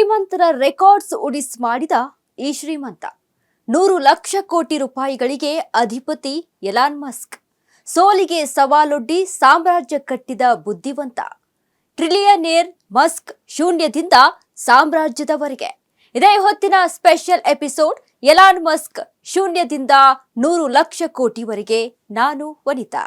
ಶ್ರೀಮಂತರ ರೆಕಾರ್ಡ್ಸ್ ಉಡಿಸ್ ಮಾಡಿದ ಈ ಶ್ರೀಮಂತ 100 ಲಕ್ಷ ಕೋಟಿ ರೂಪಾಯಿಗಳಿಗೆ ಅಧಿಪತಿ ಎಲಾನ್ ಮಸ್ಕ್. ಸೋಲಿಗೆ ಸವಾಲೊಡ್ಡಿ ಸಾಮ್ರಾಜ್ಯ ಕಟ್ಟಿದ ಬುದ್ಧಿವಂತ ಟ್ರಿಲಿಯನೇರ್ ಮಸ್ಕ್ ಶೂನ್ಯದಿಂದ ಸಾಮ್ರಾಜ್ಯದವರೆಗೆ. ಇದೇ ಹೊತ್ತಿನ ಸ್ಪೆಷಲ್ ಎಪಿಸೋಡ್ ಎಲಾನ್ ಮಸ್ಕ್ ಶೂನ್ಯದಿಂದ 100 ಲಕ್ಷ ಕೋಟಿವರೆಗೆ. ನಾನು ವನಿತಾ.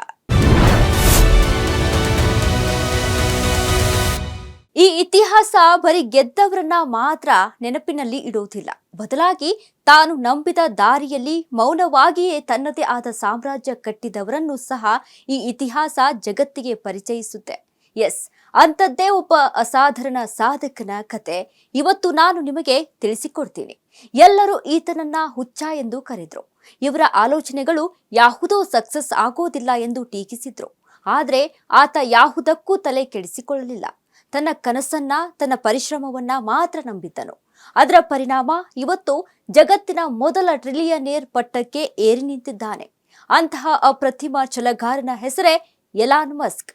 ಈ ಇತಿಹಾಸ ಬರೀ ಗೆದ್ದವರನ್ನ ಮಾತ್ರ ನೆನಪಿನಲ್ಲಿ ಇಡುವುದಿಲ್ಲ, ಬದಲಾಗಿ ತಾನು ನಂಬಿದ ದಾರಿಯಲ್ಲಿ ಮೌನವಾಗಿಯೇ ತನ್ನದೇ ಆದ ಸಾಮ್ರಾಜ್ಯ ಕಟ್ಟಿದವರನ್ನು ಸಹ ಈ ಇತಿಹಾಸ ಜಗತ್ತಿಗೆ ಪರಿಚಯಿಸುತ್ತೆ. ಎಸ್, ಅಂಥದ್ದೇ ಒಬ್ಬ ಅಸಾಧಾರಣ ಸಾಧಕನ ಕತೆ ಇವತ್ತು ನಾನು ನಿಮಗೆ ತಿಳಿಸಿಕೊಡ್ತೀನಿ. ಎಲ್ಲರೂ ಈತನನ್ನ ಹುಚ್ಚ ಎಂದು ಕರೆದ್ರು. ಇವರ ಆಲೋಚನೆಗಳು ಯಾವುದೋ ಸಕ್ಸಸ್ ಆಗೋದಿಲ್ಲ ಎಂದು ಟೀಕಿಸಿದ್ರು. ಆದ್ರೆ ಆತ ಯಾವುದಕ್ಕೂ ತಲೆ ಕೆಡಿಸಿಕೊಳ್ಳಲಿಲ್ಲ. ತನ್ನ ಕನಸನ್ನ, ತನ್ನ ಪರಿಶ್ರಮವನ್ನ ಮಾತ್ರ ನಂಬಿದ್ದನು. ಅದರ ಪರಿಣಾಮ ಇವತ್ತು ಜಗತ್ತಿನ ಮೊದಲ ಟ್ರಿಲಿಯನೇರ್ ಪಟ್ಟಕ್ಕೆ ಏರಿ ನಿಂತಿದ್ದಾನೆ. ಅಂತಹ ಅಪ್ರತಿಮ ಛಲಗಾರನ ಹೆಸರೇ ಎಲಾನ್ ಮಸ್ಕ್.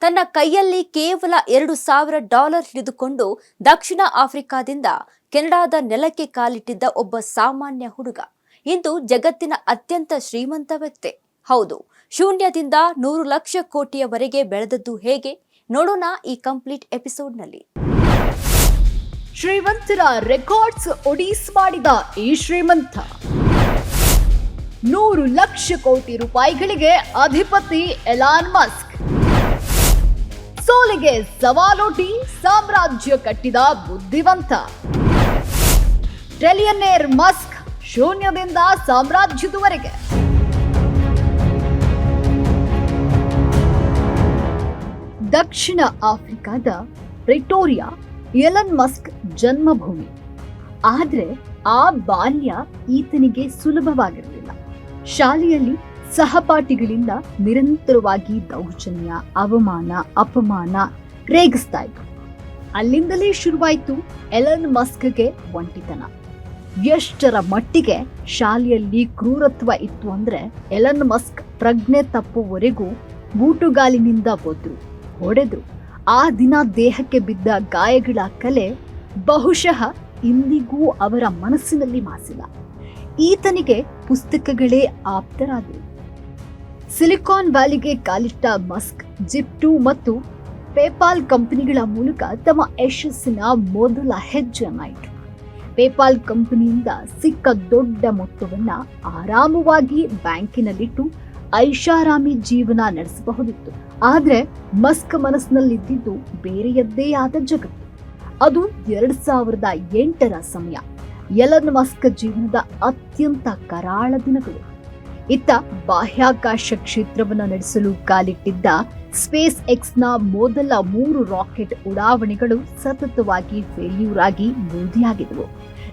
ತನ್ನ ಕೈಯಲ್ಲಿ ಕೇವಲ $2,000 ಹಿಡಿದುಕೊಂಡು ದಕ್ಷಿಣ ಆಫ್ರಿಕಾದಿಂದ ಕೆನಡಾದ ನೆಲಕ್ಕೆ ಕಾಲಿಟ್ಟಿದ್ದ ಒಬ್ಬ ಸಾಮಾನ್ಯ ಹುಡುಗ ಇಂದು ಜಗತ್ತಿನ ಅತ್ಯಂತ ಶ್ರೀಮಂತ ವ್ಯಕ್ತಿ. ಹೌದು, ಶೂನ್ಯದಿಂದ 100 ಲಕ್ಷ ಕೋಟಿಯವರೆಗೆ ಬೆಳೆದದ್ದು ಹೇಗೆ ನೋಡೋಣ ಈ ಕಂಪ್ಲೀಟ್ ಎಪಿಸೋಡ್ನಲ್ಲಿ. ಶ್ರೀಮಂತರ ರೆಕಾರ್ಡ್ಸ್ ಒಡಿಸ್ ಮಾಡಿದ ಈ ಶ್ರೀಮಂತ 100 ಲಕ್ಷ ಕೋಟಿ ರೂಪಾಯಿಗಳಿಗೆ ಅಧಿಪತಿ ಎಲಾನ್ ಮಸ್ಕ್. ಸೋಲಿಗೆ ಸವಾಲೊಡ್ಡಿ ಸಾಮ್ರಾಜ್ಯ ಕಟ್ಟಿದ ಬುದ್ಧಿವಂತ ಟ್ರಿಲಿಯನೇರ್ ಮಸ್ಕ್ ಶೂನ್ಯದಿಂದ ಸಾಮ್ರಾಜ್ಯದವರೆಗೆ. ದಕ್ಷಿಣ ಆಫ್ರಿಕಾದ ಪ್ರಿಟೋರಿಯಾ ಎಲನ್ ಮಸ್ಕ್ ಜನ್ಮಭೂಮಿ. ಆದ್ರೆ ಆ ಬಾಲ್ಯ ಈತನಿಗೆ ಸುಲಭವಾಗಿರಲಿಲ್ಲ. ಶಾಲೆಯಲ್ಲಿ ಸಹಪಾಠಿಗಳಿಂದ ನಿರಂತರವಾಗಿ ದೌರ್ಜನ್ಯ, ಅವಮಾನ, ಅಪಮಾನ ರೇಗಿಸ್ತಾ ಇದ್ರು. ಅಲ್ಲಿಂದಲೇ ಶುರುವಾಯಿತು ಎಲನ್ ಮಸ್ಕ್ಗೆ ಒಂಟಿತನ. ಎಷ್ಟರ ಮಟ್ಟಿಗೆ ಶಾಲೆಯಲ್ಲಿ ಕ್ರೂರತ್ವ ಇತ್ತು ಅಂದ್ರೆ ಎಲನ್ ಮಸ್ಕ್ ಪ್ರಜ್ಞೆ ತಪ್ಪುವವರೆಗೂ ಬೂಟುಗಾಲಿನಿಂದ ಒದ್ರು, ಹೊಡೆದ್ರು. ಆ ದಿನ ದೇಹಕ್ಕೆ ಬಿದ್ದ ಗಾಯಗಳ ಕಲೆ ಬಹುಶಃ ಇಂದಿಗೂ ಅವರ ಮನಸ್ಸಿನಲ್ಲಿ ಮಾಸಿಲ್ಲ. ಈತನಿಗೆ ಪುಸ್ತಕಗಳೇ ಆಪ್ತರಾದವು. ಸಿಲಿಕಾನ್ ವ್ಯಾಲಿಗೆ ಕಾಲಿಟ್ಟ ಮಸ್ಕ್ ಜಿಪ್ಟು ಮತ್ತು ಪೇಪಾಲ್ ಕಂಪನಿಗಳ ಮೂಲಕ ತಮ್ಮ ಯಶಸ್ಸಿನ ಮೊದಲ ಹೆಜ್ಜೆಯನ್ನ ಇಟ್ಟರು. ಪೇಪಾಲ್ ಕಂಪನಿಯಿಂದ ಸಿಕ್ಕ ದೊಡ್ಡ ಮೊತ್ತವನ್ನ ಆರಾಮವಾಗಿ ಬ್ಯಾಂಕಿನಲ್ಲಿಟ್ಟು ಐಷಾರಾಮಿ ಜೀವನ ನಡೆಸಬಹುದಿತ್ತು. ಆದ್ರೆ ಮಸ್ಕ್ ಮನಸ್ಸಿನಲ್ಲಿದ್ದಿದ್ದು ಬೇರೆಯದ್ದೇ ಆದ ಜಗತ್ತು. ಅದು 2008ರ ಸಮಯ. ಎಲನ್ ಮಸ್ಕ್ ಜೀವನದ ಅತ್ಯಂತ ಕರಾಳ ದಿನಗಳು. ಇತ್ತ ಬಾಹ್ಯಾಕಾಶ ಕ್ಷೇತ್ರವನ್ನು ನಡೆಸಲು ಕಾಲಿಟ್ಟಿದ್ದ ಸ್ಪೇಸ್ ಎಕ್ಸ್ನ ಮೊದಲ 3 ರಾಕೆಟ್ ಉಡಾವಣೆಗಳು ಸತತವಾಗಿ ಫೇಲ್ಯೂರ್ ಆಗಿ ಬೂದಿಯಾಗಿದ್ದವು.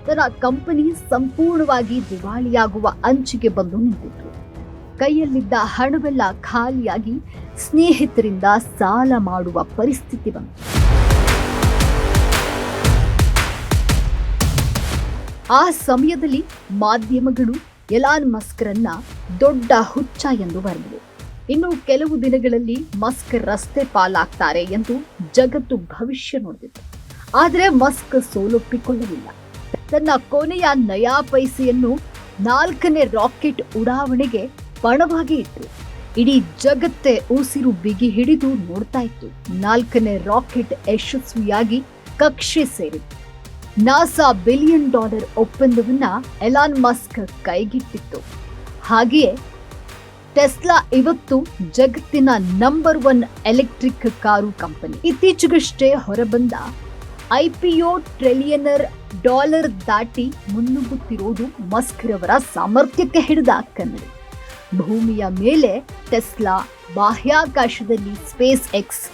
ತನ್ನ ಕಂಪನಿ ಸಂಪೂರ್ಣವಾಗಿ ದಿವಾಳಿಯಾಗುವ ಅಂಚಿಗೆ ಬಂದು ನಿಂತಿತ್ತು. ಕೈಯಲ್ಲಿದ್ದ ಹಣವೆಲ್ಲ ಖಾಲಿಯಾಗಿ ಸ್ನೇಹಿತರಿಂದ ಸಾಲ ಮಾಡುವ ಪರಿಸ್ಥಿತಿ ಬಂತು. ಆ ಸಮಯದಲ್ಲಿ ಮಾಧ್ಯಮಗಳು ಎಲಾನ್ ಮಸ್ಕ್ರನ್ನ ದೊಡ್ಡ ಹುಚ್ಚ ಎಂದು ಬರೆದವು. ಇನ್ನು ಕೆಲವು ದಿನಗಳಲ್ಲಿ ಮಸ್ಕ್ ರಸ್ತೆ ಪಾಲಾಗ್ತಾರೆ ಎಂದು ಜಗತ್ತು ಭವಿಷ್ಯ ನೋಡಿತು. ಆದರೆ ಮಸ್ಕ್ ಸೋಲೊಪ್ಪಿಕೊಳ್ಳಲಿಲ್ಲ. ತನ್ನ ಕೊನೆಯ ನಯಾ ಪೈಸೆಯನ್ನು 4ನೇ ರಾಕೆಟ್ ಉಡಾವಣೆಗೆ ಪಣವಾಗಿ ಇಟ್ಟರು. ಇಡೀ ಜಗತ್ತೇ ಉಸಿರು ಬಿಗಿ ಹಿಡಿದು ನೋಡ್ತಾ ಇತ್ತು. 4ನೇ ರಾಕೆಟ್ ಯಶಸ್ವಿಯಾಗಿ ಕಕ್ಷೆ ಸೇರಿತು. ನಾಸಾ $1 ಬಿಲಿಯನ್ ಒಪ್ಪಂದವನ್ನ ಎಲಾನ್ ಮಸ್ಕ್ ಕೈಗಿಟ್ಟಿತ್ತು. ಹಾಗೆಯೇ ಟೆಸ್ಲಾ ಇವತ್ತು ಜಗತ್ತಿನ ನಂಬರ್ 1 ಎಲೆಕ್ಟ್ರಿಕ್ ಕಾರು ಕಂಪನಿ. ಇತ್ತೀಚೆಗಷ್ಟೇ ಹೊರಬಂದ IPO $1 ದಾಟಿ ಮುನ್ನುಗ್ಗುತ್ತಿರುವುದು ಮಸ್ಕ್ ರವರ ಸಾಮರ್ಥ್ಯಕ್ಕೆ ಹಿಡಿದ ಕನ್ನಡಿ. ಭೂಮಿಯ ಮೇಲೆ ಟೆಸ್ಲಾ, ಬಾಹ್ಯಾಕಾಶದಲ್ಲಿ ಸ್ಪೇಸ್ ಎಕ್ಸ್,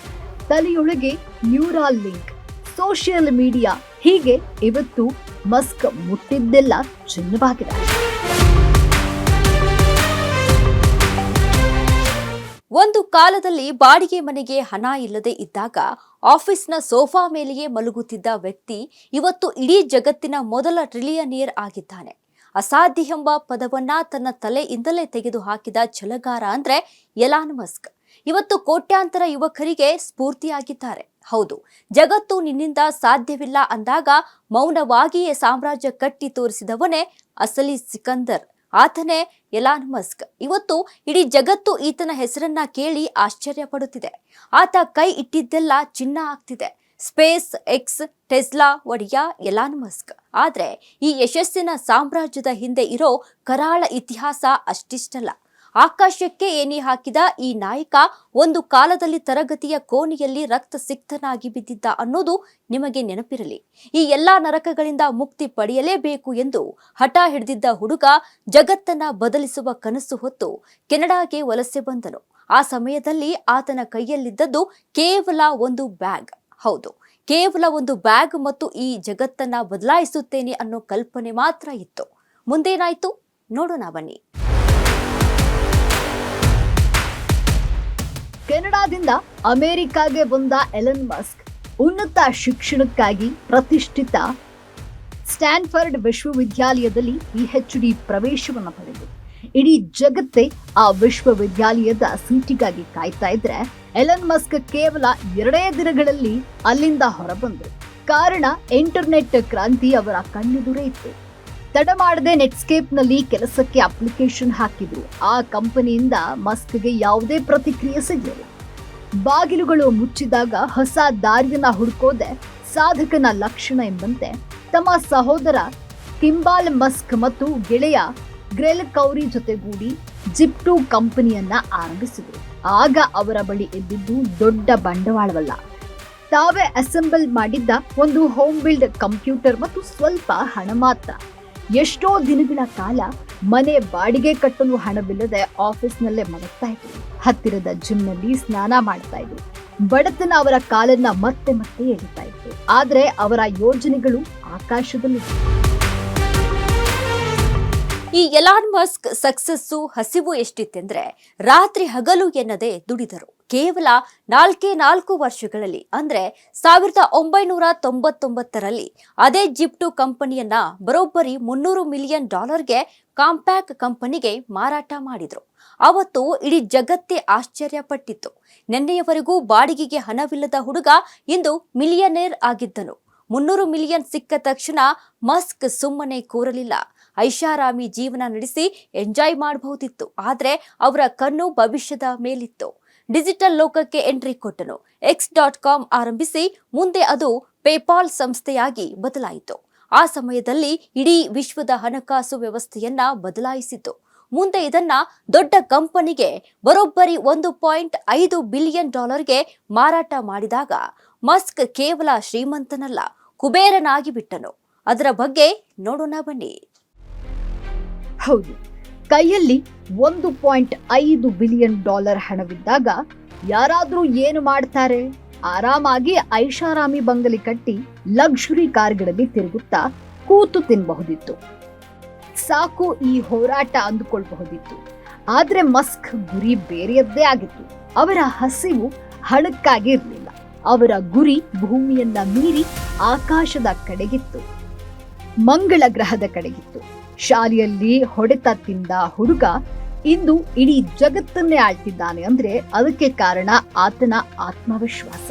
ತಲೆಯೊಳಗೆ ನ್ಯೂರಾಲ್ ಲಿಂಕ್, ಸೋಷಿಯಲ್ ಮೀಡಿಯಾ, ಹೀಗೆ ಇವತ್ತು ಮಸ್ಕ್ ಮುಟ್ಟಿದ್ದೆಲ್ಲ ಚಿನ್ನವಾಗಿದೆ. ಒಂದು ಕಾಲದಲ್ಲಿ ಬಾಡಿಗೆ ಮನೆಗೆ ಹಣ ಇಲ್ಲದೆ ಇದ್ದಾಗ ಆಫೀಸ್ನ ಸೋಫಾ ಮೇಲೆಯೇ ಮಲಗುತ್ತಿದ್ದ ವ್ಯಕ್ತಿ ಇವತ್ತು ಇಡೀ ಜಗತ್ತಿನ ಮೊದಲ ಟ್ರಿಲಿಯನೇರ್ ಆಗಿದ್ದಾನೆ. ಅಸಾಧ್ಯ ಎಂಬ ಪದವನ್ನ ತನ್ನ ತಲೆಯಿಂದಲೇ ತೆಗೆದು ಹಾಕಿದ ಛಲಗಾರ ಅಂದ್ರೆ ಎಲಾನ್ ಮಸ್ಕ್. ಇವತ್ತು ಕೋಟ್ಯಾಂತರ ಯುವಕರಿಗೆ ಸ್ಫೂರ್ತಿಯಾಗಿದ್ದಾರೆ. ಹೌದು, ಜಗತ್ತು ನಿನ್ನಿಂದ ಸಾಧ್ಯವಿಲ್ಲ ಅಂದಾಗ ಮೌನವಾಗಿಯೇ ಸಾಮ್ರಾಜ್ಯ ಕಟ್ಟಿ ತೋರಿಸಿದವನೇ ಅಸಲಿ ಸಿಕಂದರ್. ಆತನೇ ಎಲಾನ್ ಮಸ್ಕ್. ಇವತ್ತು ಇಡೀ ಜಗತ್ತು ಈತನ ಹೆಸರನ್ನ ಕೇಳಿ ಆಶ್ಚರ್ಯ ಪಡುತ್ತಿದೆ. ಆತ ಕೈ ಇಟ್ಟಿದ್ದೆಲ್ಲ ಚಿನ್ನ ಆಗ್ತಿದೆ. ಸ್ಪೇಸ್ ಎಕ್ಸ್, ಟೆಸ್ಲಾ ಒಡೆಯ ಎಲಾನ್ ಮಸ್ಕ್. ಆದ್ರೆ ಈ ಯಶಸ್ಸಿನ ಸಾಮ್ರಾಜ್ಯದ ಹಿಂದೆ ಇರೋ ಕರಾಳ ಇತಿಹಾಸ ಅಷ್ಟಿಷ್ಟಲ್ಲ. ಆಕಾಶಕ್ಕೆ ಏಣಿ ಹಾಕಿದ ಈ ನಾಯಕ ಒಂದು ಕಾಲದಲ್ಲಿ ತರಗತಿಯ ಕೋಣೆಯಲ್ಲಿ ರಕ್ತಸಿಕ್ತನಾಗಿ ಬಿದ್ದಿದ್ದ ಅನ್ನೋದು ನಿಮಗೆ ನೆನಪಿರಲಿ. ಈ ಎಲ್ಲಾ ನರಕಗಳಿಂದ ಮುಕ್ತಿ ಪಡೆಯಲೇಬೇಕು ಎಂದು ಹಠ ಹಿಡಿದಿದ್ದ ಹುಡುಗ ಜಗತ್ತನ್ನ ಬದಲಿಸುವ ಕನಸು ಹೊತ್ತು ಕೆನಡಾಗೆ ವಲಸೆ ಬಂದನು. ಆ ಸಮಯದಲ್ಲಿ ಆತನ ಕೈಯಲ್ಲಿದ್ದದ್ದು ಕೇವಲ ಒಂದು ಬ್ಯಾಗ್. ಹೌದು, ಕೇವಲ ಒಂದು ಬ್ಯಾಗ್ ಮತ್ತು ಈ ಜಗತ್ತನ್ನ ಬದಲಾಯಿಸುತ್ತೇನೆ ಅನ್ನೋ ಕಲ್ಪನೆ ಮಾತ್ರ ಇತ್ತು. ಮುಂದೇನಾಯ್ತು ನೋಡೋಣ ಬನ್ನಿ. ಕೆನಡಾದಿಂದ ಅಮೆರಿಕಾಗೆ ಬಂದ ಎಲನ್ ಮಸ್ಕ್ ಉನ್ನತ ಶಿಕ್ಷಣಕ್ಕಾಗಿ ಪ್ರತಿಷ್ಠಿತ ಸ್ಟ್ಯಾನ್ಫರ್ಡ್ ವಿಶ್ವವಿದ್ಯಾಲಯದಲ್ಲಿ PhD ಪ್ರವೇಶವನ್ನು ಪಡೆದರು. ಇಡೀ ಜಗತ್ತೇ ಆ ವಿಶ್ವವಿದ್ಯಾಲಯದ ಸೀಟಿಗಾಗಿ ಕಾಯ್ತಾ ಇದ್ರೆ ಎಲನ್ ಮಸ್ಕ್ ಕೇವಲ 2 ದಿನಗಳಲ್ಲಿ ಅಲ್ಲಿಂದ ಹೊರಬಂದರು. ಕಾರಣ ಇಂಟರ್ನೆಟ್ ಕ್ರಾಂತಿ ಅವರ ಕಣ್ಣೆದುರೇ ಇತ್ತು. ತಡ ಮಾಡದೆ ನೆಟ್ಸ್ಕೇಪ್ನಲ್ಲಿ ಕೆಲಸಕ್ಕೆ ಅಪ್ಲಿಕೇಶನ್ ಹಾಕಿದ್ರು. ಆ ಕಂಪನಿಯಿಂದ ಮಸ್ಕ್ಗೆ ಯಾವುದೇ ಪ್ರತಿಕ್ರಿಯೆ ಸಿಗಲಿಲ್ಲ. ಬಾಗಿಲುಗಳು ಮುಚ್ಚಿದಾಗ ಹೊಸ ದಾರಿಯನ್ನ ಹುಡುಕೋದೆ ಸಾಧಕನ ಲಕ್ಷಣ ಎಂಬಂತೆ ತಮ್ಮ ಸಹೋದರ ಕಿಂಬಾಲ್ ಮಸ್ಕ್ ಮತ್ತು ಗೆಳೆಯ ಗ್ರೆಲ್ ಕೌರಿ ಜೊತೆಗೂಡಿ ಜಿಪ್2 ಕಂಪನಿಯನ್ನ ಆರಂಭಿಸಿದರು. ಆಗ ಅವರ ಬಳಿ ಇದ್ದಿದ್ದು ದೊಡ್ಡ ಬಂಡವಾಳವಲ್ಲ, ತಾವೇ ಅಸೆಂಬಲ್ ಮಾಡಿದ್ದ ಒಂದು ಹೋಮ್ ಬಿಲ್ಡ್ ಕಂಪ್ಯೂಟರ್ ಮತ್ತು ಸ್ವಲ್ಪ ಹಣ ಮಾತ್ರ. ಎಷ್ಟೋ ದಿನಗಳ ಕಾಲ ಮನೆ ಬಾಡಿಗೆ ಕಟ್ಟಲು ಹಣವಿಲ್ಲದೆ ಆಫೀಸ್ನಲ್ಲೇ ಮಲಗ್ತಾ ಇದ್ರು. ಹತ್ತಿರದ ಜಿಮ್ನಲ್ಲಿ ಸ್ನಾನ ಮಾಡ್ತಾ ಇದ್ರು. ಬಡತನ ಅವರ ಕಾಲನ್ನ ಮತ್ತೆ ಮತ್ತೆ ಎಳಿತಾ ಇತ್ತು. ಆದ್ರೆ ಅವರ ಯೋಜನೆಗಳು ಆಕಾಶದಲ್ಲಿತ್ತು. ಈ ಎಲಾನ್ ಮಸ್ಕ್ ಸಕ್ಸಸ್ಸು ಹಸಿವು ಎಷ್ಟಿತ್ತೆಂದ್ರೆ ರಾತ್ರಿ ಹಗಲು ಎನ್ನದೆ ದುಡಿದರು. ಕೇವಲ 4 ವರ್ಷಗಳಲ್ಲಿ ಅಂದ್ರೆ 1999ರಲ್ಲಿ ಅದೇ ಜಿಪ್2 ಕಂಪನಿಯನ್ನ ಬರೋಬ್ಬರಿ $300 ಮಿಲಿಯನ್ ಕಾಂಪ್ಯಾಕ್ ಕಂಪನಿಗೆ ಮಾರಾಟ ಮಾಡಿದ್ರು. ಅವತ್ತು ಇಡೀ ಜಗತ್ತೇ ಆಶ್ಚರ್ಯಪಟ್ಟಿತ್ತು. ನಿನ್ನೆಯವರೆಗೂ ಬಾಡಿಗೆಗೆ ಹಣವಿಲ್ಲದ ಹುಡುಗ ಇಂದು ಮಿಲಿಯನೇರ್ ಆಗಿದ್ದನು. $300 ಮಿಲಿಯನ್ ಸಿಕ್ಕ ತಕ್ಷಣ ಮಸ್ಕ್ ಸುಮ್ಮನೆ ಕೂರಲಿಲ್ಲ. ಐಷಾರಾಮಿ ಜೀವನ ನಡೆಸಿ ಎಂಜಾಯ್ ಮಾಡಬಹುದಿತ್ತು. ಆದ್ರೆ ಅವರ ಕಣ್ಣು ಭವಿಷ್ಯದ ಮೇಲಿತ್ತು. ಡಿಜಿಟಲ್ ಲೋಕಕ್ಕೆ ಎಂಟ್ರಿ ಕೊಟ್ಟನು. X.com ಆರಂಭಿಸಿ ಮುಂದೆ ಅದು ಪೇಪಾಲ್ ಸಂಸ್ಥೆಯಾಗಿ ಬದಲಾಯಿತು. ಆ ಸಮಯದಲ್ಲಿ ಇಡೀ ವಿಶ್ವದ ಹಣಕಾಸು ವ್ಯವಸ್ಥೆಯನ್ನ ಬದಲಾಯಿಸಿತು. ಮುಂದೆ ಇದನ್ನ ದೊಡ್ಡ ಕಂಪನಿಗೆ ಬರೋಬ್ಬರಿ $1.5 ಬಿಲಿಯನ್ ಮಾರಾಟ ಮಾಡಿದಾಗ ಮಸ್ಕ್ ಕೇವಲ ಶ್ರೀಮಂತನಲ್ಲ, ಕುಬೇರನಾಗಿ ಬಿಟ್ಟನು. ಅದರ ಬಗ್ಗೆ ನೋಡೋಣ ಬನ್ನಿ. ಹೌದು, ಕೈಯಲ್ಲಿ $1.5 ಬಿಲಿಯನ್ ಹಣವಿದ್ದಾಗ ಯಾರಾದ್ರೂ ಏನು ಮಾಡ್ತಾರೆ? ಆರಾಮಾಗಿ ಐಷಾರಾಮಿ ಬಂಗಲೆ ಕಟ್ಟಿ ಲಕ್ಸುರಿ ಕಾರ್ಗಳಲ್ಲಿ ತಿರುಗುತ್ತಾ ಕೂತು ತಿನ್ನಬಹುದಿತ್ತು. ಸಾಕು ಈ ಹೋರಾಟ ಅಂದುಕೊಳ್ಬಹುದಿತ್ತು. ಆದ್ರೆ ಮಸ್ಕ್ ಗುರಿ ಬೇರೆಯದ್ದೇ ಆಗಿತ್ತು. ಅವರ ಹಸಿವು ಹಣಕ್ಕಾಗಿ ಇರಲಿಲ್ಲ. ಅವರ ಗುರಿ ಭೂಮಿಯನ್ನ ಮೀರಿ ಆಕಾಶದ ಕಡೆಗಿತ್ತು, ಮಂಗಳ ಗ್ರಹದ ಕಡೆಗಿತ್ತು. ಶಾಲೆಯಲ್ಲಿ ಹೊಡೆತ ತಿಂದ ಹುಡುಗ ಇಂದು ಇಡೀ ಜಗತ್ತನ್ನೇ ಆಳ್ತಿದ್ದಾನೆ ಅಂದ್ರೆ ಅದಕ್ಕೆ ಕಾರಣ ಆತನ ಆತ್ಮವಿಶ್ವಾಸ.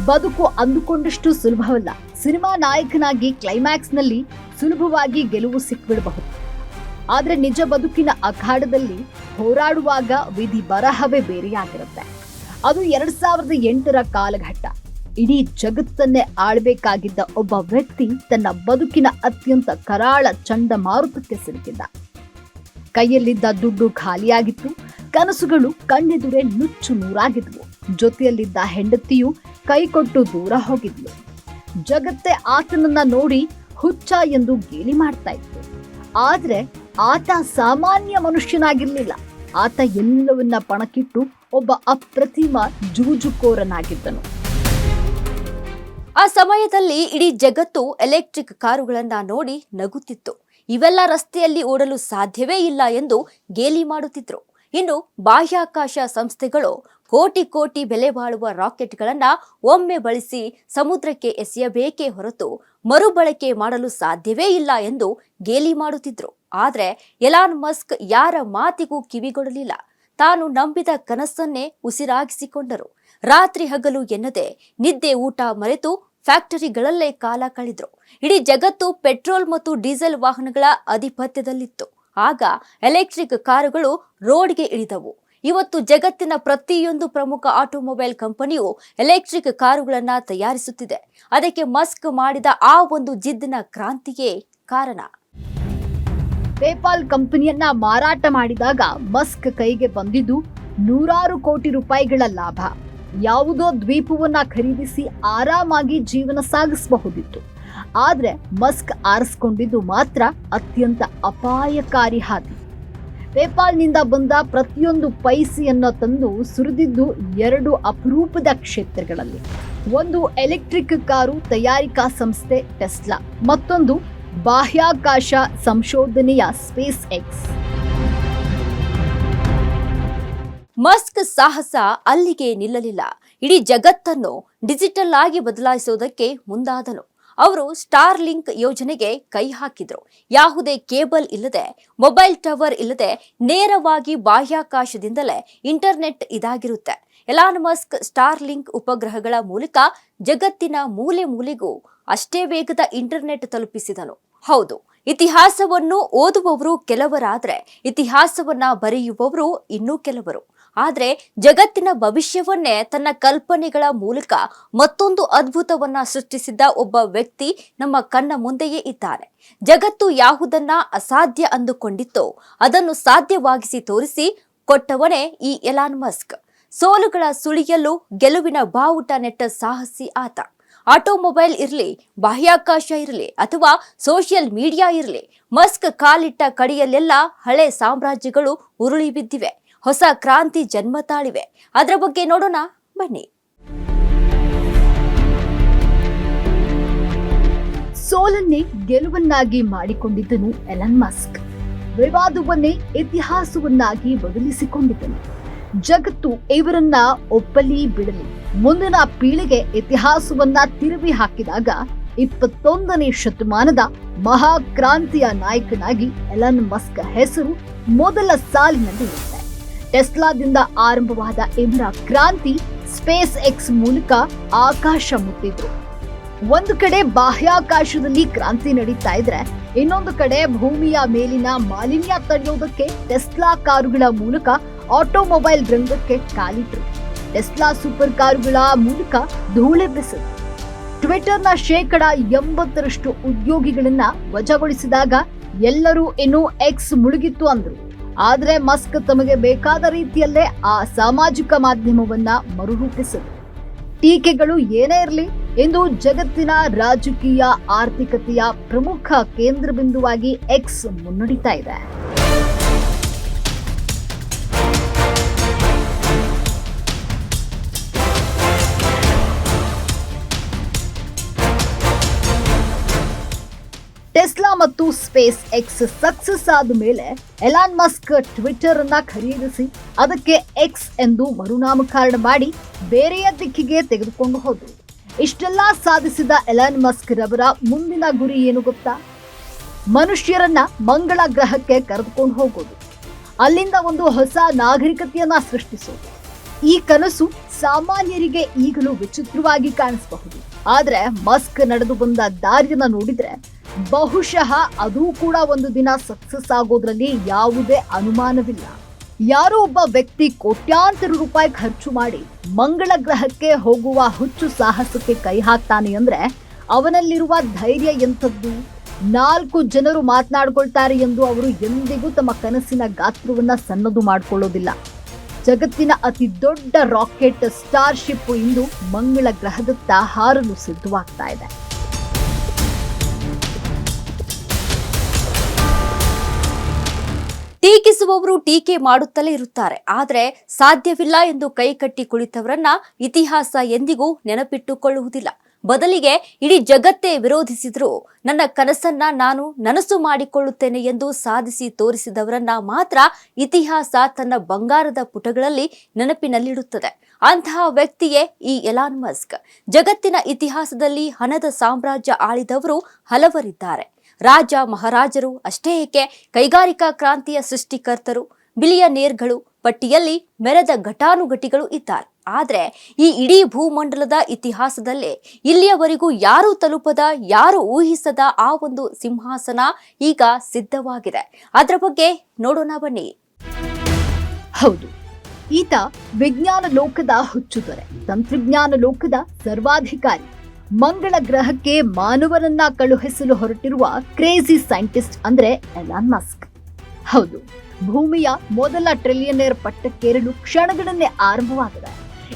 ಬದುಕು ಅಂದುಕೊಂಡಷ್ಟು ಸುಲಭವಲ್ಲ. ಸಿನಿಮಾ ನಾಯಕನಾಗಿ ಕ್ಲೈಮ್ಯಾಕ್ಸ್ನಲ್ಲಿ ಸುಲಭವಾಗಿ ಗೆಲುವು ಸಿಕ್ಬಿಡಬಹುದು. ಆದ್ರೆ ನಿಜ ಬದುಕಿನ ಅಖಾಡದಲ್ಲಿ ಹೋರಾಡುವಾಗ ವಿಧಿ ಬರಹವೇ ಬೇರೆಯಾಗಿರುತ್ತೆ. ಅದು 2008ರ ಕಾಲಘಟ್ಟ. ಇಡೀ ಜಗತ್ತನ್ನೇ ಆಳ್ಬೇಕಾಗಿದ್ದ ಒಬ್ಬ ವ್ಯಕ್ತಿ ತನ್ನ ಬದುಕಿನ ಅತ್ಯಂತ ಕರಾಳ ಚಂಡಮಾರುತಕ್ಕೆ ಸಿಲುಕಿದ್ದ. ಕೈಯಲ್ಲಿದ್ದ ದುಡ್ಡು ಖಾಲಿಯಾಗಿತ್ತು. ಕನಸುಗಳು ಕಣ್ಣೆದುರೇ ನುಚ್ಚು ನೂರಾಗಿದ್ವು. ಜೊತೆಯಲ್ಲಿದ್ದ ಹೆಂಡತಿಯು ಕೈಕೊಟ್ಟು ದೂರ ಹೋಗಿದ್ಲು. ಜಗತ್ತೇ ಆತನನ್ನ ನೋಡಿ ಹುಚ್ಚ ಎಂದು ಗೇಲಿ ಮಾಡ್ತಾ ಇತ್ತು. ಆದ್ರೆ ಆತ ಸಾಮಾನ್ಯ ಮನುಷ್ಯನಾಗಿರ್ಲಿಲ್ಲ. ಆತ ಎಲ್ಲವನ್ನ ಪಣಕ್ಕಿಟ್ಟು ಒಬ್ಬ ಅಪ್ರತಿಮ ಜೂಜುಕೋರನಾಗಿದ್ದನು. ಆ ಸಮಯದಲ್ಲಿ ಇಡೀ ಜಗತ್ತು ಎಲೆಕ್ಟ್ರಿಕ್ ಕಾರುಗಳನ್ನ ನೋಡಿ ನಗುತ್ತಿತ್ತು. ಇವೆಲ್ಲ ರಸ್ತೆಯಲ್ಲಿ ಓಡಲು ಸಾಧ್ಯವೇ ಇಲ್ಲ ಎಂದು ಗೇಲಿ ಮಾಡುತ್ತಿದ್ರು. ಇನ್ನು ಬಾಹ್ಯಾಕಾಶ ಸಂಸ್ಥೆಗಳು ಕೋಟಿ ಬೆಲೆ ಬಾಳುವ ರಾಕೆಟ್ಗಳನ್ನ ಒಮ್ಮೆ ಬಳಸಿ ಸಮುದ್ರಕ್ಕೆ ಎಸೆಯಬೇಕೇ ಹೊರತು ಮರುಬಳಕೆ ಮಾಡಲು ಸಾಧ್ಯವೇ ಇಲ್ಲ ಎಂದು ಗೇಲಿ ಮಾಡುತ್ತಿದ್ರು. ಆದ್ರೆ ಎಲಾನ್ ಮಸ್ಕ್ ಯಾರ ಮಾತಿಗೂ ಕಿವಿಗೊಡಲಿಲ್ಲ. ತಾನು ನಂಬಿದ ಕನಸನ್ನೇ ಉಸಿರಾಗಿಸಿಕೊಂಡರು. ರಾತ್ರಿ ಹಗಲು ಎನ್ನದೆ ನಿದ್ದೆ ಊಟ ಮರೆತು ಫ್ಯಾಕ್ಟರಿಗಳಲ್ಲೇ ಕಾಲ ಕಳೆದ್ರು. ಇಡೀ ಜಗತ್ತು ಪೆಟ್ರೋಲ್ ಮತ್ತು ಡೀಸೆಲ್ ವಾಹನಗಳ ಆಧಿಪತ್ಯದಲ್ಲಿತ್ತು. ಆಗ ಎಲೆಕ್ಟ್ರಿಕ್ ಕಾರುಗಳು ರೋಡ್ಗೆ ಇಳಿದವು. ಇವತ್ತು ಜಗತ್ತಿನ ಪ್ರತಿಯೊಂದು ಪ್ರಮುಖ ಆಟೋಮೊಬೈಲ್ ಕಂಪನಿಯು ಎಲೆಕ್ಟ್ರಿಕ್ ಕಾರುಗಳನ್ನ ತಯಾರಿಸುತ್ತಿದೆ. ಅದಕ್ಕೆ ಮಸ್ಕ್ ಮಾಡಿದ ಆ ಒಂದು ಜಿದ್ದಿನ ಕ್ರಾಂತಿಯೇ ಕಾರಣ. ಪೇಪಾಲ್ ಕಂಪನಿಯನ್ನ ಮಾರಾಟ ಮಾಡಿದಾಗ ಮಸ್ಕ್ ಕೈಗೆ ಬಂದಿದ್ದು ನೂರಾರು ಕೋಟಿ ರೂಪಾಯಿಗಳ ಲಾಭ. ಯಾವುದೋ ದ್ವೀಪವನ್ನ ಖರೀದಿಸಿ ಆರಾಮಾಗಿ ಜೀವನ ಸಾಗಿಸಬಹುದಿತ್ತು. ಆದ್ರೆ ಮಸ್ಕ್ ಆರಿಸಿಕೊಂಡಿದ್ದು ಮಾತ್ರ ಅತ್ಯಂತ ಅಪಾಯಕಾರಿ ಹಾದಿ. ಪೇಪಾಲ್ನಿಂದ ಬಂದ ಪ್ರತಿಯೊಂದು ಪೈಸೆಯನ್ನು ತಂದು ಸುರಿದಿದ್ದು 2 ಅಪರೂಪದ ಕ್ಷೇತ್ರಗಳಲ್ಲಿ. ಒಂದು ಎಲೆಕ್ಟ್ರಿಕ್ ಕಾರು ತಯಾರಿಕಾ ಸಂಸ್ಥೆ ಟೆಸ್ಲಾ, ಮತ್ತೊಂದು ಬಾಹ್ಯಾಕಾಶ ಸಂಶೋಧನೆಯ ಸ್ಪೇಸ್ ಎಕ್ಸ್. ಮಸ್ಕ್ ಸಾಹಸ ಅಲ್ಲಿಗೆ ನಿಲ್ಲಲಿಲ್ಲ. ಇಡೀ ಜಗತ್ತನ್ನು ಡಿಜಿಟಲ್ ಆಗಿ ಬದಲಾಯಿಸುವುದಕ್ಕೆ ಮುಂದಾದನು. ಅವರು ಸ್ಟಾರ್ ಲಿಂಕ್ ಯೋಜನೆಗೆ ಕೈ ಹಾಕಿದ್ರು. ಯಾವುದೇ ಕೇಬಲ್ ಇಲ್ಲದೆ, ಮೊಬೈಲ್ ಟವರ್ ಇಲ್ಲದೆ ನೇರವಾಗಿ ಬಾಹ್ಯಾಕಾಶದಿಂದಲೇ ಇಂಟರ್ನೆಟ್ ಇದಾಗಿರುತ್ತೆ. ಎಲಾನ್ ಮಸ್ಕ್ ಸ್ಟಾರ್ ಲಿಂಕ್ ಉಪಗ್ರಹಗಳ ಮೂಲಕ ಜಗತ್ತಿನ ಮೂಲೆ ಮೂಲೆಗೂ ಅಷ್ಟೇ ವೇಗದ ಇಂಟರ್ನೆಟ್ ತಲುಪಿಸಿದನು. ಹೌದು, ಇತಿಹಾಸವನ್ನು ಓದುವವರು ಕೆಲವರಾದ್ರೆ ಇತಿಹಾಸವನ್ನ ಬರೆಯುವವರು ಇನ್ನೂ ಕೆಲವರು. ಆದ್ರೆ ಜಗತ್ತಿನ ಭವಿಷ್ಯವನ್ನೇ ತನ್ನ ಕಲ್ಪನೆಗಳ ಮೂಲಕ ಮತ್ತೊಂದು ಅದ್ಭುತವನ್ನ ಸೃಷ್ಟಿಸಿದ್ದ ಒಬ್ಬ ವ್ಯಕ್ತಿ ನಮ್ಮ ಕಣ್ಣ ಮುಂದೆಯೇ ಇದ್ದಾನೆ. ಜಗತ್ತು ಯಾವುದನ್ನ ಅಸಾಧ್ಯ ಅಂದುಕೊಂಡಿತ್ತೋ ಅದನ್ನು ಸಾಧ್ಯವಾಗಿಸಿ ತೋರಿಸಿ ಕೊಟ್ಟವನೇ ಈ ಎಲಾನ್ ಮಸ್ಕ್. ಸೋಲುಗಳ ಸುಳಿಯಲ್ಲೂ ಗೆಲುವಿನ ಬಾವುಟ ನೆಟ್ಟ ಸಾಹಸಿ ಆತ. ಆಟೋಮೊಬೈಲ್ ಇರಲಿ, ಬಾಹ್ಯಾಕಾಶ ಇರಲಿ ಅಥವಾ ಸೋಷಿಯಲ್ ಮೀಡಿಯಾ ಇರಲಿ, ಮಸ್ಕ್ ಕಾಲಿಟ್ಟ ಕಡೆಯಲ್ಲೆಲ್ಲ ಹಳೆ ಸಾಮ್ರಾಜ್ಯಗಳು ಉರುಳಿ ಬಿದ್ದಿವೆ. ಹೊಸ ಕ್ರಾಂತಿ ಜನ್ಮ ತಾಳಿವೆ. ಅದರ ಬಗ್ಗೆ ನೋಡೋಣ ಬನ್ನಿ. ಸೋಲನ್ನೇ ಗೆಲುವನ್ನಾಗಿ ಮಾಡಿಕೊಂಡಿದ್ದನು ಎಲಾನ್ ಮಸ್ಕ್. ವಿವಾದವನ್ನೇ ಇತಿಹಾಸವನ್ನಾಗಿ ಬದಲಿಸಿಕೊಂಡಿದ್ದನು. ಜಗತ್ತು ಇವರನ್ನ ಒಪ್ಪಲಿ ಬಿಡಲಿ, ಮುಂದಿನ ಪೀಳಿಗೆ ಇತಿಹಾಸವನ್ನ ತಿರುವಿ ಹಾಕಿದಾಗ 21ನೇ ಶತಮಾನದ ಮಹಾಕ್ರಾಂತಿಯ ನಾಯಕನಾಗಿ ಎಲಾನ್ ಮಸ್ಕ್ ಹೆಸರು ಮೊದಲ ಸಾಲಿನಲ್ಲಿ ಇರುತ್ತೆ. ಟೆಸ್ಲಾದಿಂದ ಆರಂಭವಾದ ಇವರ ಕ್ರಾಂತಿ ಸ್ಪೇಸ್ ಎಕ್ಸ್ ಮೂಲಕ ಆಕಾಶ ಮುಟ್ಟಿದ್ರು. ಒಂದು ಕಡೆ ಬಾಹ್ಯಾಕಾಶದಲ್ಲಿ ಕ್ರಾಂತಿ ನಡೀತಾ ಇದ್ರೆ, ಇನ್ನೊಂದು ಕಡೆ ಭೂಮಿಯ ಮೇಲಿನ ಮಾಲಿನ್ಯ ತಡೆಯೋದಕ್ಕೆ ಟೆಸ್ಲಾ ಕಾರುಗಳ ಮೂಲಕ ಆಟೋಮೊಬೈಲ್ ರಂಗಕ್ಕೆ ಕಾಲಿಟ್ರು. ಟೆಸ್ಲಾ ಸೂಪರ್ ಕಾರುಗಳ ಮೂಲಕ ಧೂಳೆಬ್ಬಿಸಿದ್ರು. ಟ್ವಿಟರ್ನ 80% ಉದ್ಯೋಗಿಗಳನ್ನ ವಜಾಗೊಳಿಸಿದಾಗ ಎಲ್ಲರೂ ಇನ್ನೂ ಎಕ್ಸ್ ಮುಳುಗಿತ್ತು ಅಂದ್ರು. ಆದ್ರೆ ಮಸ್ಕ್ ತಮಗೆ ಬೇಕಾದ ರೀತಿಯಲ್ಲೇ ಆ ಸಾಮಾಜಿಕ ಮಾಧ್ಯಮವನ್ನ ಮರುರೂಪಿಸಿದ್ರು. ಟೀಕೆಗಳು ಏನೇ ಇರಲಿ, ಇಂದು ಜಗತ್ತಿನ ರಾಜಕೀಯ ಆರ್ಥಿಕತೆಯ ಪ್ರಮುಖ ಕೇಂದ್ರ ಬಿಂದುವಾಗಿ ಎಕ್ಸ್ ಮುನ್ನಡೆಯುತ್ತಾ ಇದೆ. ಟೆಸ್ಲಾ ಮತ್ತು ಸ್ಪೇಸ್ ಎಕ್ಸ್ ಸಕ್ಸಸ್ ಆದ ಮೇಲೆ ಎಲಾನ್ ಮಸ್ಕ್ ಟ್ವಿಟರ್ ಅನ್ನ ಖರೀದಿಸಿ ಅದಕ್ಕೆ ಎಕ್ಸ್ ಎಂದು ಮರುನಾಮಕರಣ ಮಾಡಿ ಬೇರೆಯ ದಿಕ್ಕಿಗೆ ತೆಗೆದುಕೊಂಡು ಹೋದ್ರು. ಇಷ್ಟೆಲ್ಲ ಸಾಧಿಸಿದ ಎಲಾನ್ ಮಸ್ಕ್ ರವರ ಮುಂದಿನ ಗುರಿ ಏನು ಗೊತ್ತಾ? ಮನುಷ್ಯರನ್ನ ಮಂಗಳ ಗ್ರಹಕ್ಕೆ ಕರೆದುಕೊಂಡು ಹೋಗೋದು, ಅಲ್ಲಿಂದ ಒಂದು ಹೊಸ ನಾಗರಿಕತೆಯನ್ನ ಸೃಷ್ಟಿಸೋದು. ಈ ಕನಸು ಸಾಮಾನ್ಯರಿಗೆ ಈಗಲೂ ವಿಚಿತ್ರವಾಗಿ ಕಾಣಿಸಬಹುದು. ಆದ್ರೆ ಮಸ್ಕ್ ನಡೆದು ಬಂದ ದಾರಿಯನ್ನ ನೋಡಿದ್ರೆ ಬಹುಶಃ ಅದು ಕೂಡ ಒಂದು ದಿನ ಸಕ್ಸಸ್ ಆಗೋದ್ರಲ್ಲಿ ಯಾವುದೇ ಅನುಮಾನವಿಲ್ಲ. ಯಾರೋ ಒಬ್ಬ ವ್ಯಕ್ತಿ ಕೋಟ್ಯಾಂತರ ರೂಪಾಯಿ ಖರ್ಚು ಮಾಡಿ ಮಂಗಳ ಗ್ರಹಕ್ಕೆ ಹೋಗುವ ಹುಚ್ಚು ಸಾಹಸಕ್ಕೆ ಕೈ ಹಾಕ್ತಾನೆ ಅಂದ್ರೆ ಅವನಲ್ಲಿರುವ ಧೈರ್ಯ ಎಂಥದ್ದು? 4 ಜನರು ಮಾತನಾಡ್ಕೊಳ್ತಾರೆ ಎಂದು ಅವರು ಎಂದಿಗೂ ತಮ್ಮ ಕನಸಿನ ಗಾತ್ರವನ್ನ ಸಣ್ಣದು ಮಾಡಿಕೊಳ್ಳೋದಿಲ್ಲ. ಜಗತ್ತಿನ ಅತಿ ದೊಡ್ಡ ರಾಕೆಟ್ ಸ್ಟಾರ್ಶಿಪ್ ಇಂದು ಮಂಗಳ ಗ್ರಹದತ್ತ ಹಾರಲು ಸಿದ್ಧವಾಗ್ತಾ ಇದೆ. ಟೀಕಿಸುವವರು ಟೀಕೆ ಮಾಡುತ್ತಲೇ ಇರುತ್ತಾರೆ. ಆದರೆ ಸಾಧ್ಯವಿಲ್ಲ ಎಂದು ಕೈಕಟ್ಟಿ ಕುಳಿತವರನ್ನ ಇತಿಹಾಸ ಎಂದಿಗೂ ನೆನಪಿಟ್ಟುಕೊಳ್ಳುವುದಿಲ್ಲ. ಬದಲಿಗೆ ಇಡೀ ಜಗತ್ತೇ ವಿರೋಧಿಸಿದ್ರು ನನ್ನ ಕನಸನ್ನ ನಾನು ನನಸು ಮಾಡಿಕೊಳ್ಳುತ್ತೇನೆ ಎಂದು ಸಾಧಿಸಿ ತೋರಿಸಿದವರನ್ನ ಮಾತ್ರ ಇತಿಹಾಸ ತನ್ನ ಬಂಗಾರದ ಪುಟಗಳಲ್ಲಿ ನೆನಪಿನಲ್ಲಿಡುತ್ತದೆ. ಅಂತಹ ವ್ಯಕ್ತಿಯೇ ಈ ಎಲಾನ್ ಮಸ್ಕ್. ಜಗತ್ತಿನ ಇತಿಹಾಸದಲ್ಲಿ ಹಣದ ಸಾಮ್ರಾಜ್ಯ ಆಳಿದವರು ಹಲವರಿದ್ದಾರೆ. ರಾಜ ಮಹಾರಾಜರು ಅಷ್ಟೇ ಏಕೆ, ಕೈಗಾರಿಕಾ ಕ್ರಾಂತಿಯ ಸೃಷ್ಟಿಕರ್ತರು, ಬಿಲಿಯನೇರ್ಗಳು, ಪಟ್ಟಿಯಲ್ಲಿ ಮೆರೆದ ಘಟಾನುಘಟಿಗಳು ಇದ್ದಾರೆ. ಆದರೆ ಈ ಇಡೀ ಭೂಮಂಡಲದ ಇತಿಹಾಸದಲ್ಲೇ ಇಲ್ಲಿಯವರೆಗೂ ಯಾರೂ ತಲುಪದ, ಯಾರು ಊಹಿಸದ ಆ ಒಂದು ಸಿಂಹಾಸನ ಈಗ ಸಿದ್ಧವಾಗಿದೆ. ಅದರ ಬಗ್ಗೆ ನೋಡೋಣ ಬನ್ನಿ. ಹೌದು, ಈತ ವಿಜ್ಞಾನ ಲೋಕದ ಹುಚ್ಚುದೊರೆ, ತಂತ್ರಜ್ಞಾನ ಲೋಕದ ಸರ್ವಾಧಿಕಾರಿ, ಮಂಗಳ ಗ್ರಹಕ್ಕೆ ಮಾನವರನ್ನ ಕಳುಹಿಸಲು ಹೊರಟಿರುವ ಕ್ರೇಜಿ ಸೈಂಟಿಸ್ಟ್ ಅಂದ್ರೆ ಎಲಾನ್ ಮಸ್ಕ್. ಹೌದು, ಭೂಮಿಯ ಮೊದಲ ಟ್ರಿಲಿಯನೇರ್ ಪಟ್ಟಕ್ಕೇರಲು ಕ್ಷಣಗಳನ್ನೇ ಆರಂಭವಾಗಿದೆ.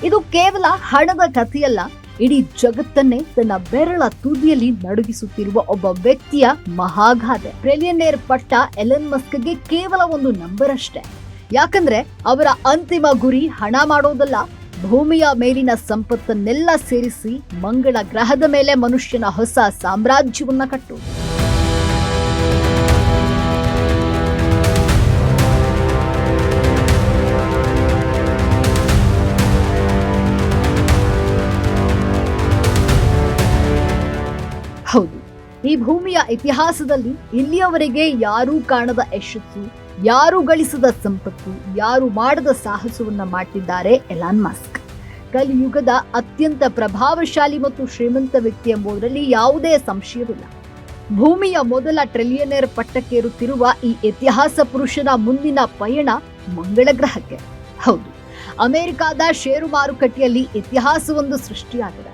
ಇದು ಕೇವಲ ಹಣದ ಕಥೆಯಲ್ಲ, ಇಡೀ ಜಗತ್ತನ್ನೇ ತನ್ನ ಬೆರಳ ತುದಿಯಲ್ಲಿ ನಡುಗಿಸುತ್ತಿರುವ ಒಬ್ಬ ವ್ಯಕ್ತಿಯ ಮಹಾಗಾಥೆ. ಟ್ರಿಲಿಯನೇರ್ ಪಟ್ಟ ಎಲನ್ ಮಸ್ಕ್ಗೆ ಕೇವಲ ಒಂದು ನಂಬರ್ ಅಷ್ಟೇ. ಯಾಕಂದ್ರೆ ಅವರ ಅಂತಿಮ ಗುರಿ ಹಣ ಮಾಡೋದಲ್ಲ, ಭೂಮಿಯ ಮೇಲಿನ ಸಂಪತ್ತನ್ನೆಲ್ಲ ಸೇರಿಸಿ ಮಂಗಳ ಗ್ರಹದ ಮೇಲೆ ಮನುಷ್ಯನ ಹೊಸ ಸಾಮ್ರಾಜ್ಯವನ್ನ ಕಟ್ಟುವುದು. ಹೌದು, ಈ ಭೂಮಿಯ ಇತಿಹಾಸದಲ್ಲಿ ಇಲ್ಲಿಯವರೆಗೆ ಯಾರೂ ಕಾಣದ ಯಶಸ್ಸು, ಯಾರು ಗಳಿಸದ ಸಂಪತ್ತು, ಯಾರು ಮಾಡದ ಸಾಹಸವನ್ನ ಮಾಡಿದ್ದಾರೆ ಎಲಾನ್ ಮಸ್ಕ್. ಕಲಿಯುಗದ ಅತ್ಯಂತ ಪ್ರಭಾವಶಾಲಿ ಮತ್ತು ಶ್ರೀಮಂತ ವ್ಯಕ್ತಿ ಎಂಬುದರಲ್ಲಿ ಯಾವುದೇ ಸಂಶಯವಿಲ್ಲ. ಭೂಮಿಯ ಮೊದಲ ಟ್ರಿಲಿಯನೇರ್ ಪಟ್ಟಕ್ಕೇರುತ್ತಿರುವ ಈ ಇತಿಹಾಸ ಪುರುಷನ ಮುಂದಿನ ಪಯಣ ಮಂಗಳ ಗ್ರಹಕ್ಕೆ. ಹೌದು, ಅಮೆರಿಕಾದ ಷೇರು ಮಾರುಕಟ್ಟೆಯಲ್ಲಿ ಇತಿಹಾಸವೊಂದು ಸೃಷ್ಟಿಯಾಗಿದೆ.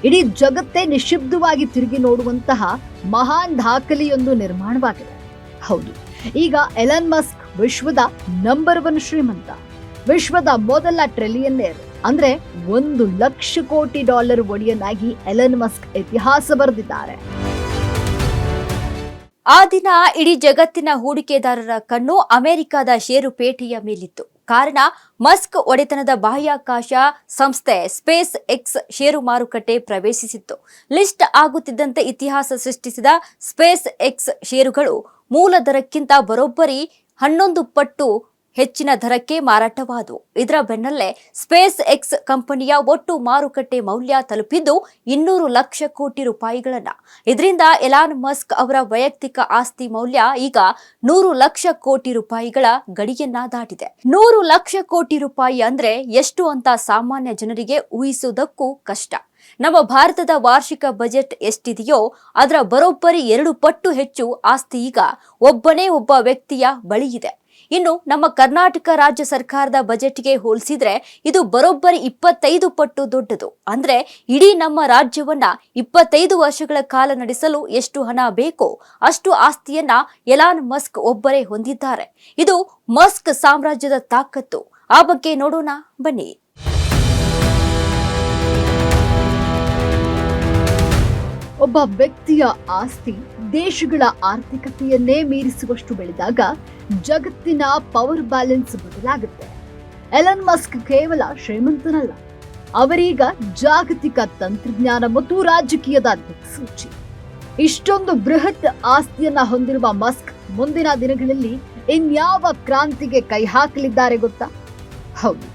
ಇಡೀ ಜಗತ್ತೇ ನಿಶ್ಶಬ್ದವಾಗಿ ತಿರುಗಿ ನೋಡುವಂತಹ ಮಹಾನ್ ದಾಖಲೆಯೊಂದು ನಿರ್ಮಾಣವಾಗಿದೆ. ಹೌದು, ಈಗ ಎಲನ್ ಮಸ್ಕ್ ವಿಶ್ವದ ನಂಬರ್ 1 ಶ್ರೀಮಂತ, ವಿಶ್ವದ ಮೊದಲ ಟ್ರಿಲಿಯನೇರ್, ಅಂದ್ರೆ $1,00,000 ಕೋಟಿ ಒಡೆಯನಾಗಿ ಎಲನ್ ಮಸ್ಕ್ ಇತಿಹಾಸ ಬರೆದಿದ್ದಾರೆ. ಆ ದಿನ ಇಡೀ ಜಗತ್ತಿನ ಹೂಡಿಕೆದಾರರ ಕಣ್ಣು ಅಮೆರಿಕದ ಷೇರುಪೇಟೆಯ ಮೇಲಿತ್ತು. ಕಾರಣ, ಮಸ್ಕ್ ಒಡೆತನದ ಬಾಹ್ಯಾಕಾಶ ಸಂಸ್ಥೆ ಸ್ಪೇಸ್ ಎಕ್ಸ್ ಷೇರು ಮಾರುಕಟ್ಟೆ ಪ್ರವೇಶಿಸಿತ್ತು. ಲಿಸ್ಟ್ ಆಗುತ್ತಿದ್ದಂತೆ ಇತಿಹಾಸ ಸೃಷ್ಟಿಸಿದ ಸ್ಪೇಸ್ ಎಕ್ಸ್ ಷೇರುಗಳು ಮೂಲ ದರಕ್ಕಿಂತ ಬರೋಬ್ಬರಿ 11 ಪಟ್ಟು ಹೆಚ್ಚಿನ ದರಕ್ಕೆ ಮಾರಾಟವಾದವು. ಇದರ ಬೆನ್ನಲ್ಲೇ ಸ್ಪೇಸ್ ಎಕ್ಸ್ ಕಂಪನಿಯ ಒಟ್ಟು ಮಾರುಕಟ್ಟೆ ಮೌಲ್ಯ ತಲುಪಿದ್ದು 200 ಲಕ್ಷ ಕೋಟಿ ರೂಪಾಯಿಗಳನ್ನ. ಇದರಿಂದ ಎಲಾನ್ ಮಸ್ಕ್ ಅವರ ವೈಯಕ್ತಿಕ ಆಸ್ತಿ ಮೌಲ್ಯ ಈಗ 100 ಲಕ್ಷ ಕೋಟಿ ರೂಪಾಯಿಗಳ ಗಡಿಯನ್ನ ದಾಟಿದೆ. 100 ಲಕ್ಷ ಕೋಟಿ ರೂಪಾಯಿ ಅಂದ್ರೆ ಎಷ್ಟು ಅಂತ ಸಾಮಾನ್ಯ ಜನರಿಗೆ ಊಹಿಸುವುದಕ್ಕೂ ಕಷ್ಟ. ನಮ್ಮ ಭಾರತದ ವಾರ್ಷಿಕ ಬಜೆಟ್ ಎಷ್ಟಿದೆಯೋ ಅದರ ಬರೋಬ್ಬರಿ 2 ಪಟ್ಟು ಹೆಚ್ಚು ಆಸ್ತಿ ಈಗ ಒಬ್ಬನೇ ಒಬ್ಬ ವ್ಯಕ್ತಿಯ ಬಳಿ ಇದೆ. ಇನ್ನು ನಮ್ಮ ಕರ್ನಾಟಕ ರಾಜ್ಯ ಸರ್ಕಾರದ ಬಜೆಟ್ಗೆ ಹೋಲಿಸಿದ್ರೆ ಇದು ಬರೋಬ್ಬರಿ 25 ಪಟ್ಟು ದೊಡ್ಡದು. ಅಂದ್ರೆ ಇಡೀ ನಮ್ಮ ರಾಜ್ಯವನ್ನ 25 ವರ್ಷಗಳ ಕಾಲ ನಡೆಸಲು ಎಷ್ಟು ಹಣ ಬೇಕೋ ಅಷ್ಟು ಆಸ್ತಿಯನ್ನ ಎಲಾನ್ ಮಸ್ಕ್ ಒಬ್ಬರೇ ಹೊಂದಿದ್ದಾರೆ. ಇದು ಮಸ್ಕ್ ಸಾಮ್ರಾಜ್ಯದ ತಾಕತ್ತು. ಆ ಬಗ್ಗೆ ನೋಡೋಣ ಬನ್ನಿ. ಒಬ್ಬ ವ್ಯಕ್ತಿಯ ಆಸ್ತಿ ದೇಶಗಳ ಆರ್ಥಿಕತೆಯನ್ನೇ ಮೀರಿಸುವಷ್ಟು ಬೆಳೆದಾಗ ಜಗತ್ತಿನ ಪವರ್ ಬ್ಯಾಲೆನ್ಸ್ ಬದಲಾಗುತ್ತೆ. ಎಲನ್ ಮಸ್ಕ್ ಕೇವಲ ಶ್ರೀಮಂತನಲ್ಲ, ಅವರೀಗ ಜಾಗತಿಕ ತಂತ್ರಜ್ಞಾನ ಮತ್ತು ರಾಜಕೀಯದ ದಿಕ್ಸೂಚಿ. ಇಷ್ಟೊಂದು ಬೃಹತ್ ಆಸ್ತಿಯನ್ನ ಹೊಂದಿರುವ ಮಸ್ಕ್ ಮುಂದಿನ ದಿನಗಳಲ್ಲಿ ಇನ್ಯಾವ ಕ್ರಾಂತಿಗೆ ಕೈ ಹಾಕಲಿದ್ದಾರೆ ಗೊತ್ತಾ? ಹೌದು,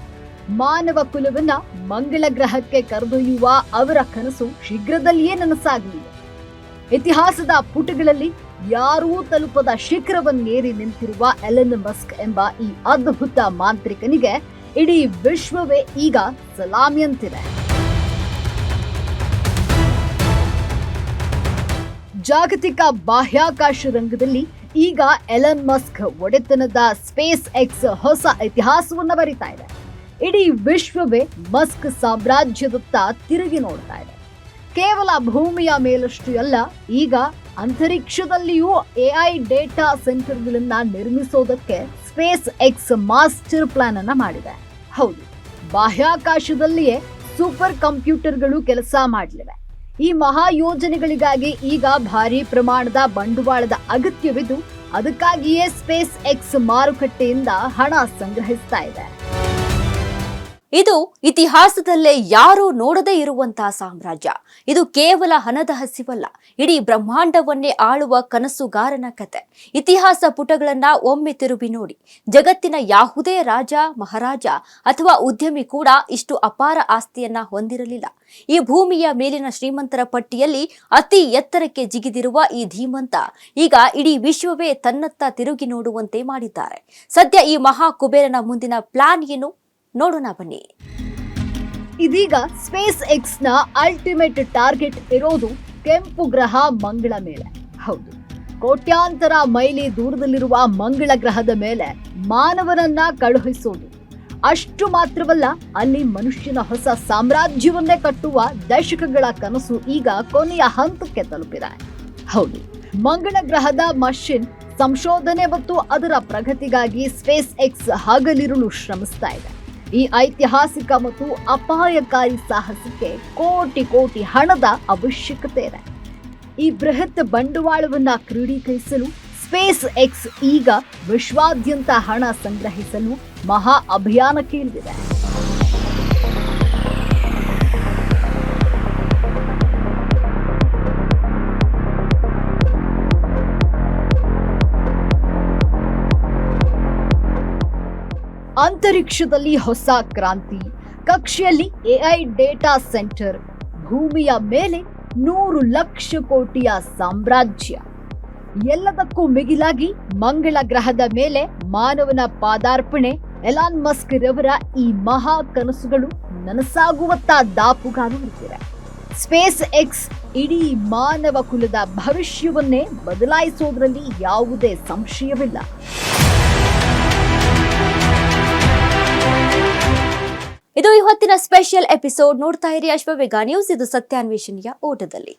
ಮಾನವ ಕುಲವನ್ನ ಮಂಗಳ ಗ್ರಹಕ್ಕೆ ಕರೆದೊಯ್ಯುವ ಅವರ ಕನಸು ಶೀಘ್ರದಲ್ಲಿಯೇ ನನಸಾಗಲಿದೆ. ಇತಿಹಾಸದ ಪುಟಗಳಲ್ಲಿ ಯಾರೂ ತಲುಪದ ಶಿಖರವನ್ನೇರಿ ನಿಂತಿರುವ ಎಲನ್ ಮಸ್ಕ್ ಎಂಬ ಈ ಅದ್ಭುತ ಮಾಂತ್ರಿಕನಿಗೆ ಇಡೀ ವಿಶ್ವವೇ ಈಗ ಸಲಾಮಿಯಂತಿದೆ. ಜಾಗತಿಕ ಬಾಹ್ಯಾಕಾಶ ರಂಗದಲ್ಲಿ ಈಗ ಎಲನ್ ಮಸ್ಕ್ ಒಡೆತನದ ಸ್ಪೇಸ್ ಎಕ್ಸ್ ಹೊಸ ಇತಿಹಾಸವನ್ನ ಬರಿತಾ ಇದೆ. ಇಡೀ ವಿಶ್ವವೇ ಮಸ್ಕ್ ಸಾಮ್ರಾಜ್ಯದತ್ತ ತಿರುಗಿ ನೋಡ್ತಾ ಇದೆ. ಕೇವಲ ಭೂಮಿಯ ಮೇಲಷ್ಟೇ ಅಲ್ಲ, ಈಗ ಅಂತರಿಕ್ಷದಲ್ಲಿಯೂ AI ಡೇಟಾ ಸೆಂಟರ್ಗಳನ್ನ ನಿರ್ಮಿಸೋದಕ್ಕೆ ಸ್ಪೇಸ್ ಎಕ್ಸ್ ಮಾಸ್ಟರ್ ಪ್ಲಾನ್ ಅನ್ನ ಮಾಡಿದೆ. ಹೌದು, ಬಾಹ್ಯಾಕಾಶದಲ್ಲಿಯೇ ಸೂಪರ್ ಕಂಪ್ಯೂಟರ್ಗಳು ಕೆಲಸ ಮಾಡಲಿವೆ. ಈ ಮಹಾ ಯೋಜನೆಗಳಿಗಾಗಿ ಈಗ ಭಾರಿ ಪ್ರಮಾಣದ ಬಂಡವಾಳದ ಅಗತ್ಯವಿದ್ದು, ಅದಕ್ಕಾಗಿಯೇ ಸ್ಪೇಸ್ ಎಕ್ಸ್ ಮಾರುಕಟ್ಟೆಯಿಂದ ಹಣ ಸಂಗ್ರಹಿಸ್ತಾ ಇದೆ. ಇದು ಇತಿಹಾಸದಲ್ಲೇ ಯಾರೂ ನೋಡದೇ ಇರುವಂತಹ ಸಾಮ್ರಾಜ್ಯ. ಇದು ಕೇವಲ ಹಣದ ಹಸಿವಲ್ಲ, ಇಡೀ ಬ್ರಹ್ಮಾಂಡವನ್ನೇ ಆಳುವ ಕನಸುಗಾರನ ಕತೆ. ಇತಿಹಾಸ ಪುಟಗಳನ್ನ ಒಮ್ಮೆ ತಿರುಗಿ ನೋಡಿ. ಜಗತ್ತಿನ ಯಾವುದೇ ರಾಜ, ಮಹಾರಾಜ ಅಥವಾ ಉದ್ಯಮಿ ಕೂಡ ಇಷ್ಟು ಅಪಾರ ಆಸ್ತಿಯನ್ನ ಹೊಂದಿರಲಿಲ್ಲ. ಈ ಭೂಮಿಯ ಮೇಲಿನ ಶ್ರೀಮಂತರ ಪಟ್ಟಿಯಲ್ಲಿ ಅತಿ ಎತ್ತರಕ್ಕೆ ಜಿಗಿದಿರುವ ಈ ಧೀಮಂತ ಈಗ ಇಡೀ ವಿಶ್ವವೇ ತನ್ನತ್ತ ತಿರುಗಿ ನೋಡುವಂತೆ ಮಾಡಿದ್ದಾರೆ. ಸದ್ಯ ಈ ಮಹಾ ಕುಬೇರನ ಮುಂದಿನ ಪ್ಲಾನ್ ಏನು ನೋಡೋಣ ಬನ್ನಿ. ಇದೀಗ ಸ್ಪೇಸ್ ಎಕ್ಸ್ ನ ಅಲ್ಟಿಮೇಟ್ ಟಾರ್ಗೆಟ್ ಇರೋದು ಕೆಂಪು ಗ್ರಹ ಮಂಗಳ ಮೇಲೆ. ಹೌದು, ಕೋಟ್ಯಾಂತರ ಮೈಲಿ ದೂರದಲ್ಲಿರುವ ಮಂಗಳ ಗ್ರಹದ ಮೇಲೆ ಮಾನವನನ್ನ ಕಳುಹಿಸೋದು. ಅಷ್ಟು ಮಾತ್ರವಲ್ಲ, ಅಲ್ಲಿ ಮನುಷ್ಯನ ಹೊಸ ಸಾಮ್ರಾಜ್ಯವನ್ನೇ ಕಟ್ಟುವ ದಶಕಗಳ ಕನಸು ಈಗ ಕೊನೆಯ ಹಂತಕ್ಕೆ ತಲುಪಿದೆ. ಹೌದು, ಮಂಗಳ ಗ್ರಹದ ಮಷಿನ್ ಸಂಶೋಧನೆ ಮತ್ತು ಅದರ ಪ್ರಗತಿಗಾಗಿ ಸ್ಪೇಸ್ ಎಕ್ಸ್ ಹಗಲಿರುಳು ಶ್ರಮಿಸ್ತಾ ಇದೆ. ಈ ಐತಿಹಾಸಿಕ ಮತ್ತು ಅಪಾಯಕಾರಿ ಸಾಹಸಕ್ಕೆ ಕೋಟಿ ಕೋಟಿ ಹಣದ ಅವಶ್ಯಕತೆ ಇದೆ. ಈ ಬೃಹತ್ ಬಂಡವಾಳವನ್ನ ಕ್ರೋಢೀಕರಿಸಲು ಸ್ಪೇಸ್ ಎಕ್ಸ್ ಈಗ ವಿಶ್ವಾದ್ಯಂತ ಹಣ ಸಂಗ್ರಹಿಸಲು ಮಹಾ ಅಭಿಯಾನಕ್ಕೆ ಇಳಿದಿದೆ. ಅಂತರಿಕ್ಷದಲ್ಲಿ ಹೊಸ ಕ್ರಾಂತಿ, ಕಕ್ಷೆಯಲ್ಲಿ ಎಐ ಡೇಟಾ ಸೆಂಟರ್, ಭೂಮಿಯ ಮೇಲೆ 100 ಲಕ್ಷ ಕೋಟಿಯ ಸಾಮ್ರಾಜ್ಯ. ಎಲ್ಲದಕ್ಕೂ ಮಿಗಿಲಾಗಿ ಮಂಗಳ ಗ್ರಹದ ಮೇಲೆ ಮಾನವನ ಪಾದಾರ್ಪಣೆ. ಎಲಾನ್ ಮಸ್ಕ್ ರವರ ಈ ಮಹಾ ಕನಸುಗಳು ನನಸಾಗುವತ್ತ ದಾಪುಗಾಲು ಇರುತ್ತಿದೆ. ಸ್ಪೇಸ್ ಎಕ್ಸ್ ಇಡೀ ಮಾನವ ಕುಲದ ಭವಿಷ್ಯವನ್ನೇ ಬದಲಾಯಿಸೋದ್ರಲ್ಲಿ ಯಾವುದೇ ಸಂಶಯವಿಲ್ಲ. ಇದು ಇವತ್ತಿನ ಸ್ಪೆಷಲ್ ಎಪಿಸೋಡ್. ನೋಡ್ತಾ ಇರಿ ಅಶ್ವವೇಗ ನ್ಯೂಸ್, ಇದು ಸತ್ಯಾನ್ವೇಷಣೆಯ ಓಟದಲ್ಲಿ.